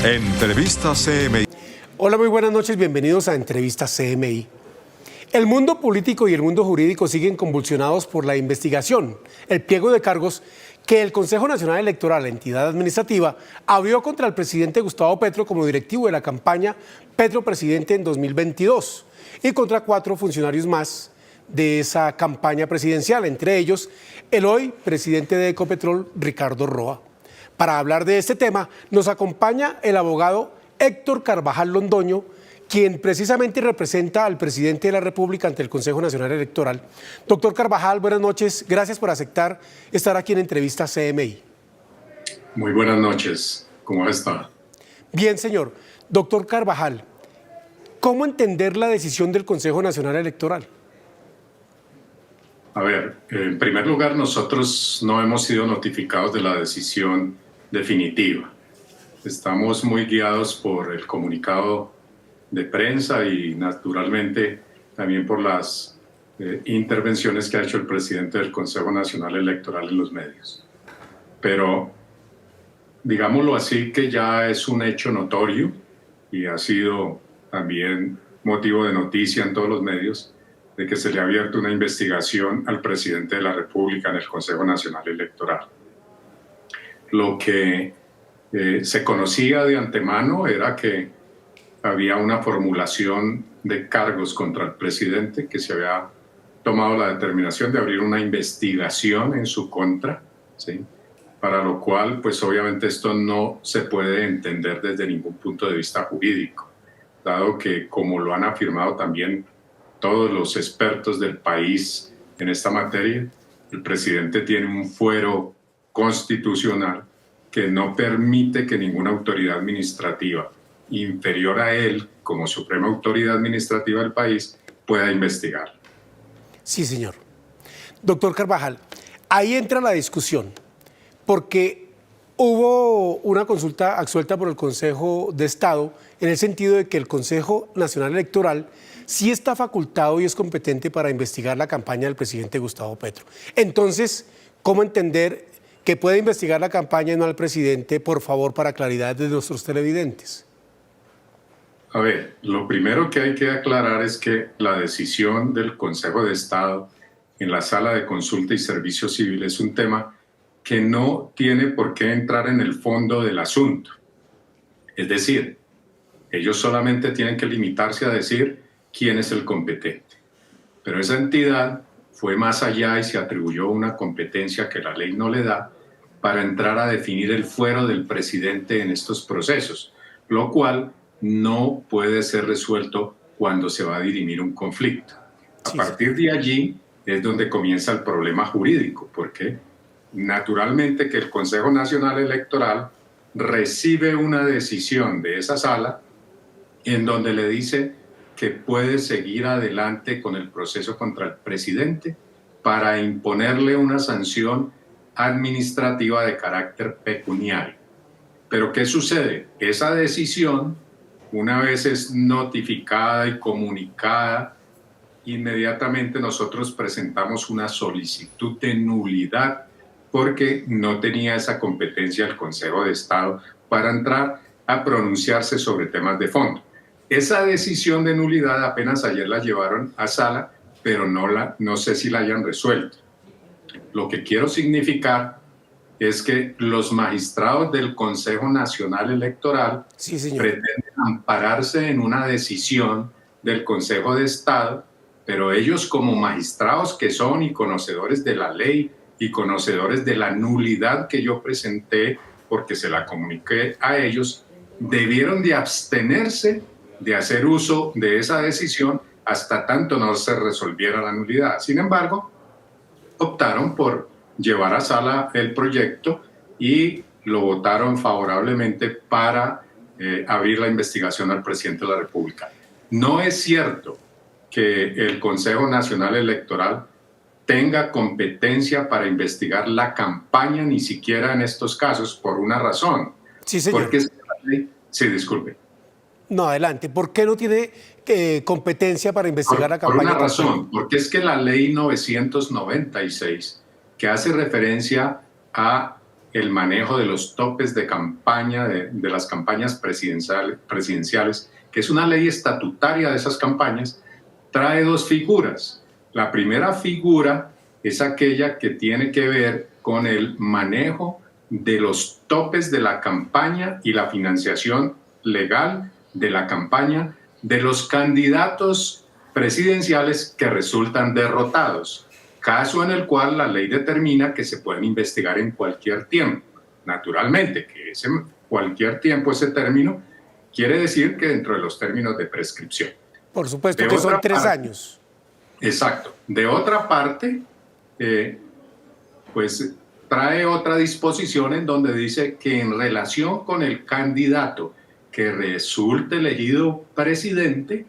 Entrevista CMI. Hola, muy buenas noches, bienvenidos a Entrevista CMI. El mundo político y el mundo jurídico siguen convulsionados por la investigación, el pliego de cargos que el Consejo Nacional Electoral, la entidad administrativa, abrió contra el presidente Gustavo Petro como directivo de la campaña Petro Presidente en 2022 y contra 4 funcionarios más de esa campaña presidencial, entre ellos el hoy presidente de Ecopetrol, Ricardo Roa. Para hablar de este tema nos acompaña el abogado Héctor Carvajal Londoño, quien precisamente representa al presidente de la República ante el Consejo Nacional Electoral. Doctor Carvajal, buenas noches. Gracias por aceptar estar aquí en Entrevista CMI. Muy buenas noches. ¿Cómo está? Bien, señor. Doctor Carvajal, ¿cómo entender la decisión del Consejo Nacional Electoral? A ver, en primer lugar, nosotros no hemos sido notificados de la decisión definitiva. Estamos muy guiados por el comunicado de prensa y naturalmente también por las intervenciones que ha hecho el presidente del Consejo Nacional Electoral en los medios. Pero digámoslo así, que ya es un hecho notorio y ha sido también motivo de noticia en todos los medios de que se le ha abierto una investigación al presidente de la República en el Consejo Nacional Electoral. Lo que se conocía de antemano era que había una formulación de cargos contra el presidente, que se había tomado la determinación de abrir una investigación en su contra, ¿sí? Para lo cual, pues obviamente esto no se puede entender desde ningún punto de vista jurídico, dado que, como lo han afirmado también todos los expertos del país en esta materia, el presidente tiene un fuero constitucional que no permite que ninguna autoridad administrativa inferior a él, como suprema autoridad administrativa del país, pueda investigar. Sí, señor. Doctor Carvajal, ahí entra la discusión, porque hubo una consulta absuelta por el Consejo de Estado en el sentido de que el Consejo Nacional Electoral sí está facultado y es competente para investigar la campaña del presidente Gustavo Petro. Entonces, ¿cómo entender que puede investigar la campaña y no al presidente, por favor, para claridad de nuestros televidentes? A ver, lo primero que hay que aclarar es que la decisión del Consejo de Estado en la Sala de Consulta y Servicio Civil es un tema que no tiene por qué entrar en el fondo del asunto. Es decir, ellos solamente tienen que limitarse a decir quién es el competente. Pero esa entidad fue más allá y se atribuyó una competencia que la ley no le da para entrar a definir el fuero del presidente en estos procesos, lo cual no puede ser resuelto cuando se va a dirimir un conflicto. A partir de allí es donde comienza el problema jurídico, porque naturalmente que el Consejo Nacional Electoral recibe una decisión de esa sala en donde le dice que puede seguir adelante con el proceso contra el presidente para imponerle una sanción administrativa de carácter pecuniario. Pero ¿qué sucede? Esa decisión, una vez es notificada y comunicada, inmediatamente nosotros presentamos una solicitud de nulidad porque no tenía esa competencia el Consejo de Estado para entrar a pronunciarse sobre temas de fondo. Esa decisión de nulidad apenas ayer la llevaron a sala, pero no sé si la hayan resuelto. Lo que quiero significar es que los magistrados del Consejo Nacional Electoral pretenden ampararse en una decisión del Consejo de Estado, pero ellos como magistrados que son y conocedores de la ley y conocedores de la nulidad que yo presenté porque se la comuniqué a ellos, debieron de abstenerse de hacer uso de esa decisión hasta tanto no se resolviera la nulidad. Sin embargo, optaron por llevar a sala el proyecto y lo votaron favorablemente para abrir la investigación al presidente de la República. No es cierto que el Consejo Nacional Electoral tenga competencia para investigar la campaña, ni siquiera en estos casos, por una razón. Sí, señor. Porque sí, disculpe. No, adelante. ¿Por qué no tiene competencia para investigar la campaña? Por una razón, porque es que la ley 996, que hace referencia a el manejo de los topes de campaña, de las campañas presidenciales, que es una ley estatutaria de esas campañas, trae dos figuras. La primera figura es aquella que tiene que ver con el manejo de los topes de la campaña y la financiación legal de la campaña de los candidatos presidenciales que resultan derrotados, caso en el cual la ley determina que se pueden investigar en cualquier tiempo. Naturalmente, que ese cualquier tiempo, ese término, quiere decir que dentro de los términos de prescripción. Por supuesto, que son 3 años. Exacto. De otra parte, pues trae otra disposición en donde dice que en relación con el candidato que resulte elegido presidente,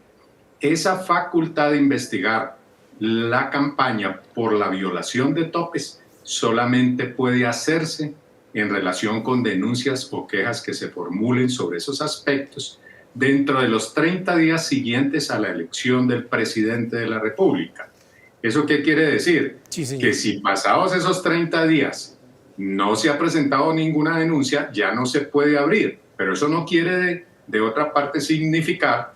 esa facultad de investigar la campaña por la violación de topes solamente puede hacerse en relación con denuncias o quejas que se formulen sobre esos aspectos dentro de los 30 días siguientes a la elección del presidente de la República. ¿Eso qué quiere decir? Sí, señor. Que si pasados esos 30 días no se ha presentado ninguna denuncia, ya no se puede abrir. Pero eso no quiere, de otra parte, significar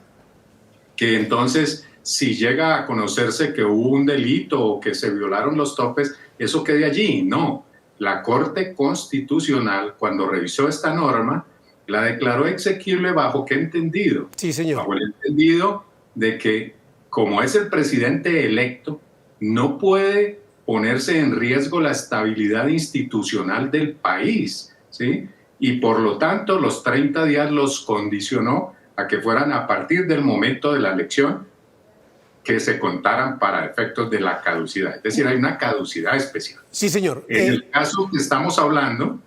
que entonces, si llega a conocerse que hubo un delito o que se violaron los topes, eso quede allí. No. La Corte Constitucional, cuando revisó esta norma, la declaró exequible bajo ¿qué entendido? Sí, señor. Bajo el entendido de que, como es el presidente electo, no puede ponerse en riesgo la estabilidad institucional del país, ¿sí? Y por lo tanto, los 30 días los condicionó a que fueran a partir del momento de la elección que se contaran para efectos de la caducidad. Es decir, hay una caducidad especial. Sí, señor. En el caso que estamos hablando,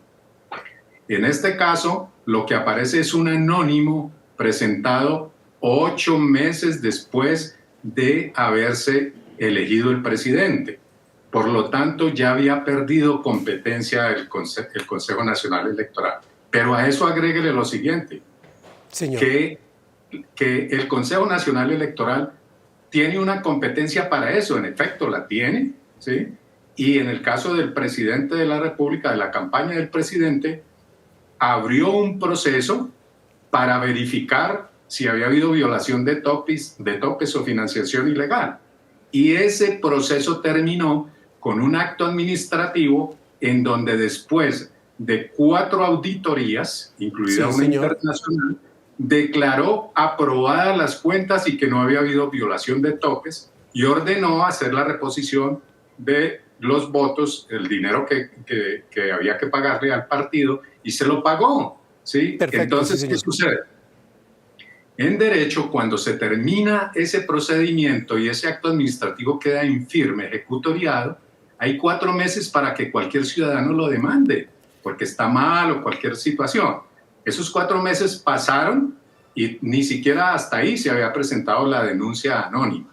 en este caso, lo que aparece es un anónimo presentado 8 meses después de haberse elegido el presidente. Por lo tanto, ya había perdido competencia el Consejo Nacional Electoral. Pero a eso agréguele lo siguiente, Señor. que el Consejo Nacional Electoral tiene una competencia para eso, en efecto la tiene, ¿sí? Y en el caso del presidente de la República, de la campaña del presidente, abrió un proceso para verificar si había habido violación de topes o financiación ilegal. Y ese proceso terminó con un acto administrativo en donde después de 4 auditorías, incluida una internacional, declaró aprobadas las cuentas y que no había habido violación de topes y ordenó hacer la reposición de los votos, el dinero que había que pagarle al partido, y se lo pagó, ¿sí? Perfecto, entonces, sí, ¿qué sucede? En derecho, cuando se termina ese procedimiento y ese acto administrativo queda infirme, ejecutoriado, hay 4 meses para que cualquier ciudadano lo demande, porque está mal o cualquier situación. Esos 4 meses pasaron y ni siquiera hasta ahí se había presentado la denuncia anónima.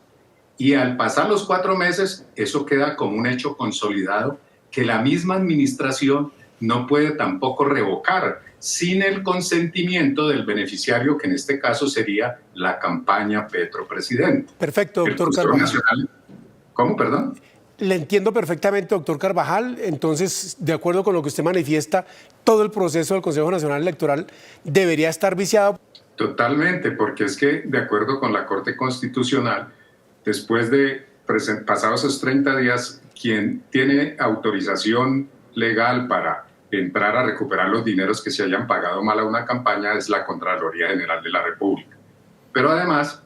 Y al pasar los 4 meses, eso queda como un hecho consolidado que la misma administración no puede tampoco revocar sin el consentimiento del beneficiario, que en este caso sería la campaña Petro Presidente. Perfecto, doctor Carvajal. ¿Cómo, perdón? Le entiendo perfectamente, doctor Carvajal. Entonces, de acuerdo con lo que usted manifiesta, todo el proceso del Consejo Nacional Electoral debería estar viciado. Totalmente, porque es que, de acuerdo con la Corte Constitucional, después de pasados esos 30 días, quien tiene autorización legal para entrar a recuperar los dineros que se hayan pagado mal a una campaña es la Contraloría General de la República. Pero además,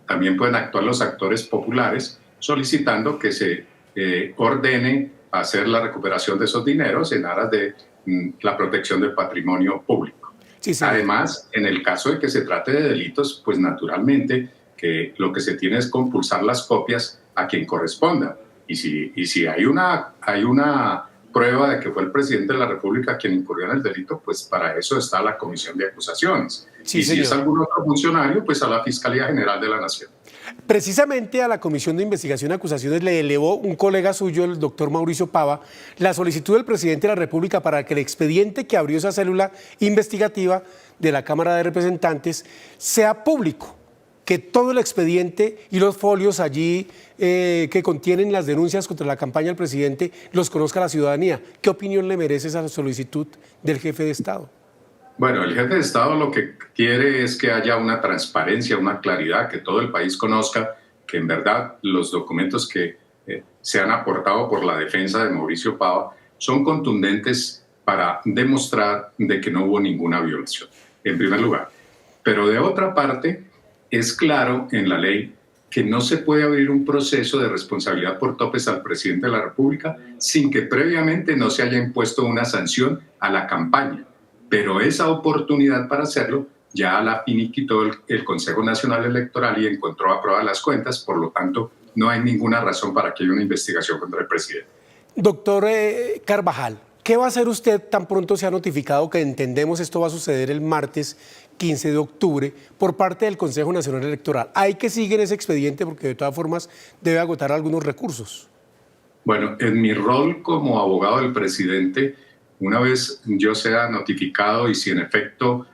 también pueden actuar los actores populares solicitando que se ordene hacer la recuperación de esos dineros en aras de la protección del patrimonio público. Sí, sí. Además, en el caso de que se trate de delitos, pues naturalmente que lo que se tiene es compulsar las copias a quien corresponda. Y si hay una prueba de que fue el presidente de la República quien incurrió en el delito, pues para eso está la comisión de acusaciones. Sí, y si es algún otro funcionario, pues a la Fiscalía General de la Nación. Precisamente a la Comisión de Investigación y Acusaciones le elevó un colega suyo, el doctor Mauricio Pava, la solicitud del presidente de la República para que el expediente que abrió esa célula investigativa de la Cámara de Representantes sea público. que todo el expediente y los folios allí que contienen las denuncias contra la campaña del presidente los conozca la ciudadanía. ¿Qué opinión le merece esa solicitud del jefe de Estado? Bueno, el jefe de Estado lo que quiere es que haya una transparencia, una claridad, que todo el país conozca que en verdad los documentos que se han aportado por la defensa de Mauricio Pava son contundentes para demostrar de que no hubo ninguna violación, en primer lugar. Pero de otra parte, es claro en la ley que no se puede abrir un proceso de responsabilidad por topes al presidente de la República sin que previamente no se haya impuesto una sanción a la campaña. Pero esa oportunidad para hacerlo ya la finiquitó el Consejo Nacional Electoral y encontró aprobadas las cuentas, por lo tanto, no hay ninguna razón para que haya una investigación contra el presidente. Doctor Carvajal, ¿qué va a hacer usted tan pronto se ha notificado que entendemos esto va a suceder el martes 15 de octubre por parte del Consejo Nacional Electoral? Hay que seguir ese expediente porque de todas formas debe agotar algunos recursos. Bueno, en mi rol como abogado del presidente, una vez yo sea notificado y si en efecto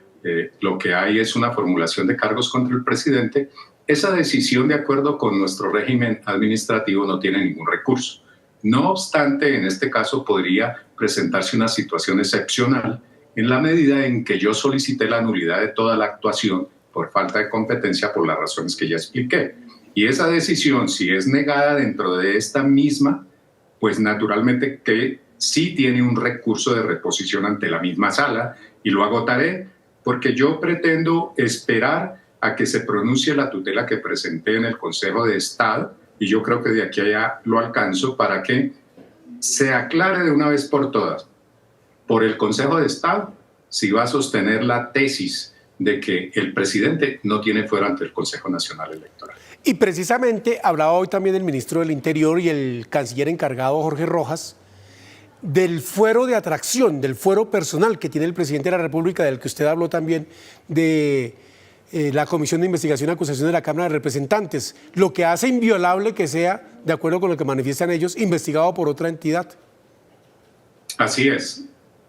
lo que hay es una formulación de cargos contra el presidente, esa decisión de acuerdo con nuestro régimen administrativo no tiene ningún recurso. No obstante, en este caso podría presentarse una situación excepcional en la medida en que yo solicité la nulidad de toda la actuación por falta de competencia por las razones que ya expliqué. Y esa decisión, si es negada dentro de esta misma, pues naturalmente que sí tiene un recurso de reposición ante la misma sala y lo agotaré porque yo pretendo esperar a que se pronuncie la tutela que presenté en el Consejo de Estado y yo creo que de aquí a allá lo alcanzo para que se aclare de una vez por todas por el Consejo de Estado si va a sostener la tesis de que el presidente no tiene fuero ante el Consejo Nacional Electoral. Y precisamente hablaba hoy también el ministro del Interior y el canciller encargado Jorge Rojas del fuero de atracción, del fuero personal que tiene el presidente de la República, del que usted habló también, de la Comisión de Investigación y Acusación de la Cámara de Representantes, lo que hace inviolable que sea, de acuerdo con lo que manifiestan ellos, investigado por otra entidad. Así es.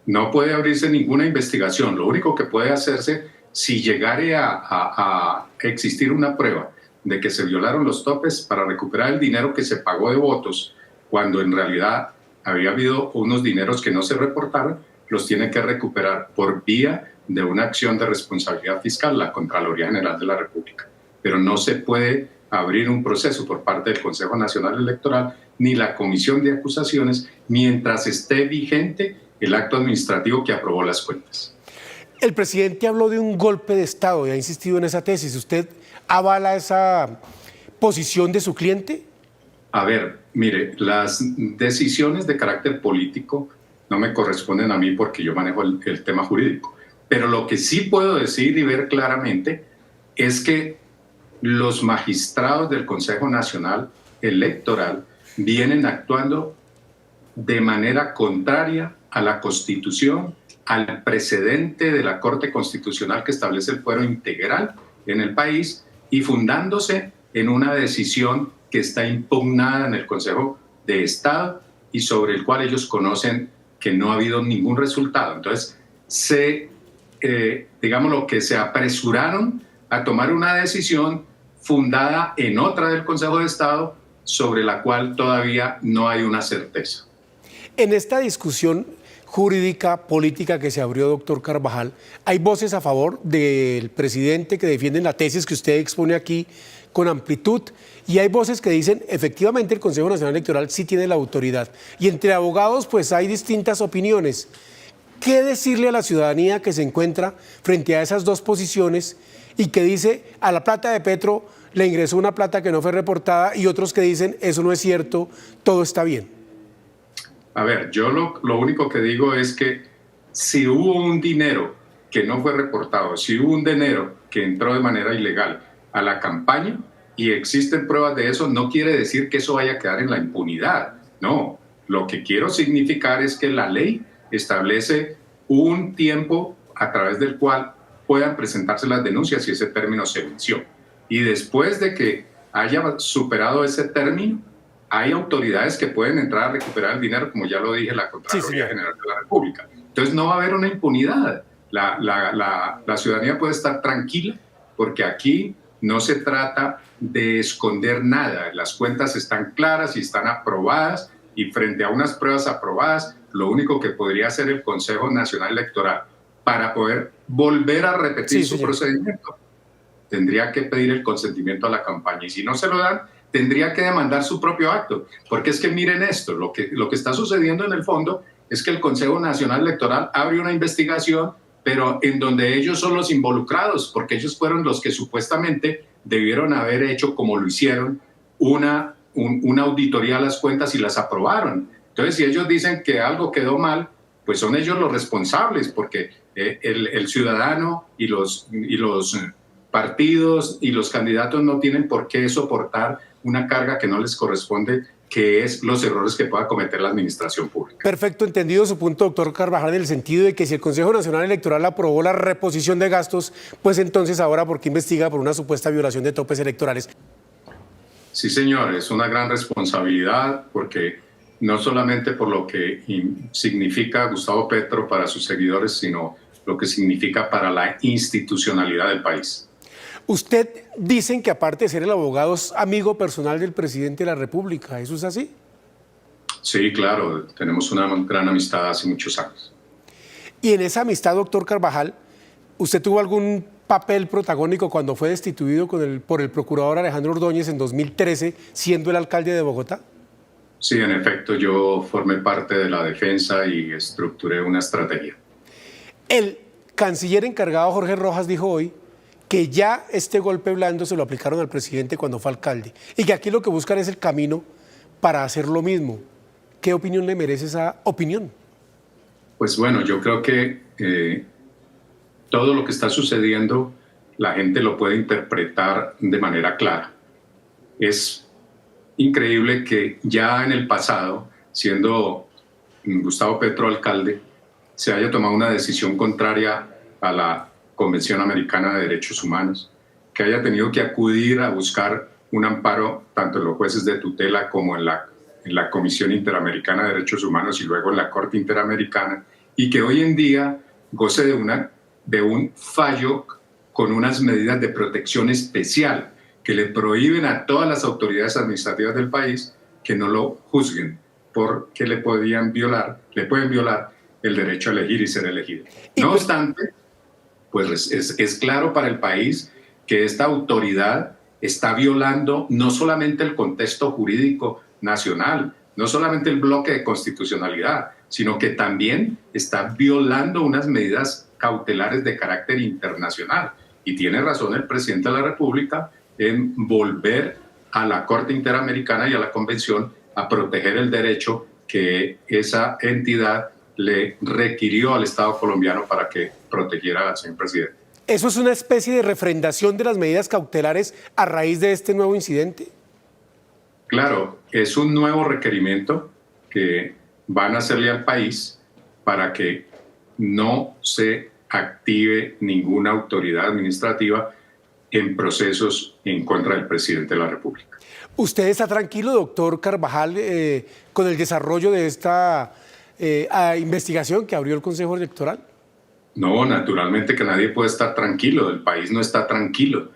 No puede abrirse ninguna investigación. Lo único que puede hacerse, si llegare a existir una prueba de que se violaron los topes para recuperar el dinero que se pagó de votos, cuando en realidad había habido unos dineros que no se reportaron, los tiene que recuperar por vía de una acción de responsabilidad fiscal, la Contraloría General de la República. Pero no se puede abrir un proceso por parte del Consejo Nacional Electoral ni la Comisión de Acusaciones mientras esté vigente el acto administrativo que aprobó las cuentas. El presidente habló de un golpe de Estado y ha insistido en esa tesis. ¿Usted avala esa posición de su cliente? A ver, mire, las decisiones de carácter político no me corresponden a mí porque yo manejo el tema jurídico. Pero lo que sí puedo decir y ver claramente es que los magistrados del Consejo Nacional Electoral vienen actuando de manera contraria a la Constitución, al precedente de la Corte Constitucional que establece el fuero integral en el país y fundándose en una decisión que está impugnada en el Consejo de Estado y sobre el cual ellos conocen que no ha habido ningún resultado. Entonces, digámoslo, que se apresuraron a tomar una decisión fundada en otra del Consejo de Estado sobre la cual todavía no hay una certeza. En esta discusión jurídica, política que se abrió, doctor Carvajal, hay voces a favor del presidente que defienden la tesis que usted expone aquí con amplitud y hay voces que dicen efectivamente el Consejo Nacional Electoral sí tiene la autoridad y entre abogados pues hay distintas opiniones. ¿Qué decirle a la ciudadanía que se encuentra frente a esas dos posiciones y que dice a la plata de Petro le ingresó una plata que no fue reportada y otros que dicen eso no es cierto, todo está bien? A ver, yo lo único que digo es que si hubo un dinero que no fue reportado, si hubo un dinero que entró de manera ilegal a la campaña y existen pruebas de eso, no quiere decir que eso vaya a quedar en la impunidad. No, lo que quiero significar es que la ley establece un tiempo a través del cual puedan presentarse las denuncias y ese término se venció. Y después de que haya superado ese término, hay autoridades que pueden entrar a recuperar el dinero, como ya lo dije, la Contraloría General de la República. Entonces no va a haber una impunidad. La ciudadanía puede estar tranquila porque aquí no se trata de esconder nada. Las cuentas están claras y están aprobadas, y frente a unas pruebas aprobadas, lo único que podría hacer el Consejo Nacional Electoral para poder volver a repetir su procedimiento, tendría que pedir el consentimiento a la campaña, y si no se lo dan, tendría que demandar su propio acto, porque es que miren esto, lo que está sucediendo en el fondo es que el Consejo Nacional Electoral abre una investigación, pero en donde ellos son los involucrados, porque ellos fueron los que supuestamente debieron haber hecho, como lo hicieron, una auditoría a las cuentas y las aprobaron. Entonces, si ellos dicen que algo quedó mal, pues son ellos los responsables, porque el ciudadano y los partidos y los candidatos no tienen por qué soportar una carga que no les corresponde, que es los errores que pueda cometer la administración pública. Perfecto, entendido su punto, doctor Carvajal, en el sentido de que si el Consejo Nacional Electoral aprobó la reposición de gastos, pues entonces ahora, ¿por qué investiga por una supuesta violación de topes electorales? Sí, señor, es una gran responsabilidad, porque no solamente por lo que significa Gustavo Petro para sus seguidores, sino lo que significa para la institucionalidad del país. Usted dicen que aparte de ser el abogado es amigo personal del presidente de la República, ¿eso es así? Sí, claro, tenemos una gran amistad hace muchos años. Y en esa amistad, doctor Carvajal, ¿usted tuvo algún papel protagónico cuando fue destituido por el procurador Alejandro Ordóñez en 2013, siendo el alcalde de Bogotá? Sí, en efecto, yo formé parte de la defensa y estructuré una estrategia. El canciller encargado Jorge Rojas dijo hoy que ya este golpe blando se lo aplicaron al presidente cuando fue alcalde y que aquí lo que buscan es el camino para hacer lo mismo. ¿Qué opinión le merece esa opinión? Pues bueno, yo creo que todo lo que está sucediendo la gente lo puede interpretar de manera clara. Es increíble que ya en el pasado, siendo Gustavo Petro alcalde, se haya tomado una decisión contraria a la Convención Americana de Derechos Humanos, que haya tenido que acudir a buscar un amparo tanto en los jueces de tutela como en la Comisión Interamericana de Derechos Humanos y luego en la Corte Interamericana, y que hoy en día goce de un fallo con unas medidas de protección especial que le prohíben a todas las autoridades administrativas del país que no lo juzguen, porque le pueden violar el derecho a elegir y ser elegido. No obstante, pues es claro para el país que esta autoridad está violando no solamente el contexto jurídico nacional, no solamente el bloque de constitucionalidad, sino que también está violando unas medidas cautelares de carácter internacional. Y tiene razón el presidente de la República en volver a la Corte Interamericana y a la Convención a proteger el derecho que esa entidad le requirió al Estado colombiano para que protegiera al señor presidente. ¿Eso es una especie de refrendación de las medidas cautelares a raíz de este nuevo incidente? Claro, es un nuevo requerimiento que van a hacerle al país para que no se active ninguna autoridad administrativa en procesos en contra del presidente de la República. ¿Usted está tranquilo, doctor Carvajal, con el desarrollo de esta investigación que abrió el Consejo Electoral? No, naturalmente que nadie puede estar tranquilo, el país no está tranquilo.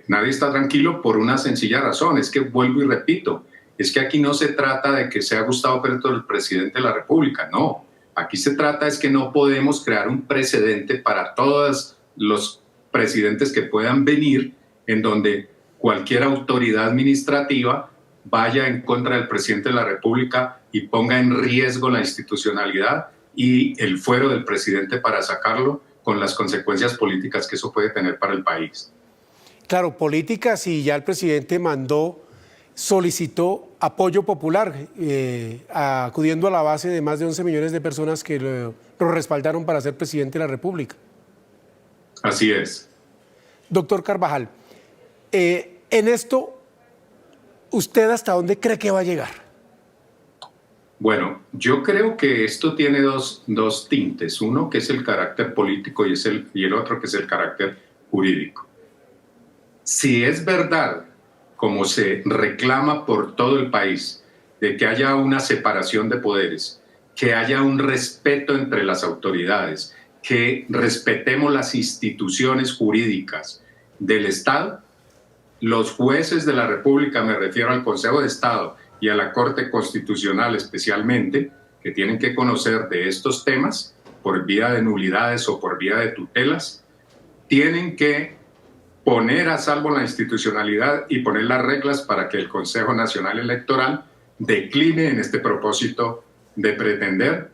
Nadie está tranquilo por una sencilla razón, es que vuelvo y repito, es que aquí no se trata de que sea Gustavo Petro el presidente de la República, no. Aquí se trata es que no podemos crear un precedente para todos los presidentes que puedan venir en donde cualquier autoridad administrativa vaya en contra del presidente de la República y ponga en riesgo la institucionalidad y el fuero del presidente para sacarlo, con las consecuencias políticas que eso puede tener para el país. Claro, políticas, y ya el presidente solicitó apoyo popular, acudiendo a la base de más de 11 millones de personas que lo respaldaron para ser presidente de la República. Así es. Doctor Carvajal, en esto, ¿usted hasta dónde cree que va a llegar? Bueno, yo creo que esto tiene dos tintes. Uno que es el carácter político y el otro que es el carácter jurídico. Si es verdad, como se reclama por todo el país, de que haya una separación de poderes, que haya un respeto entre las autoridades, que respetemos las instituciones jurídicas del Estado, los jueces de la República, me refiero al Consejo de Estado y a la Corte Constitucional especialmente, que tienen que conocer de estos temas por vía de nulidades o por vía de tutelas, tienen que poner a salvo la institucionalidad y poner las reglas para que el Consejo Nacional Electoral decline en este propósito de pretender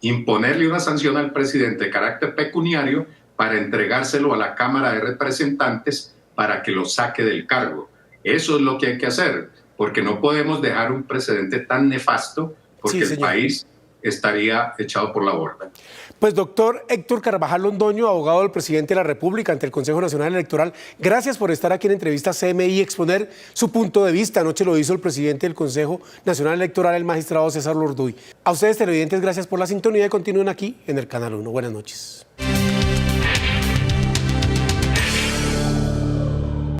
imponerle una sanción al presidente de carácter pecuniario para entregárselo a la Cámara de Representantes para que lo saque del cargo. Eso es lo que hay que hacer, porque no podemos dejar un precedente tan nefasto, porque el país estaría echado por la borda. Pues doctor Héctor Carvajal Londoño, abogado del presidente de la República ante el Consejo Nacional Electoral, gracias por estar aquí en Entrevista CMI y exponer su punto de vista. Anoche lo hizo el presidente del Consejo Nacional Electoral, el magistrado César Lorduy. A ustedes televidentes, gracias por la sintonía y continúen aquí en el Canal 1. Buenas noches.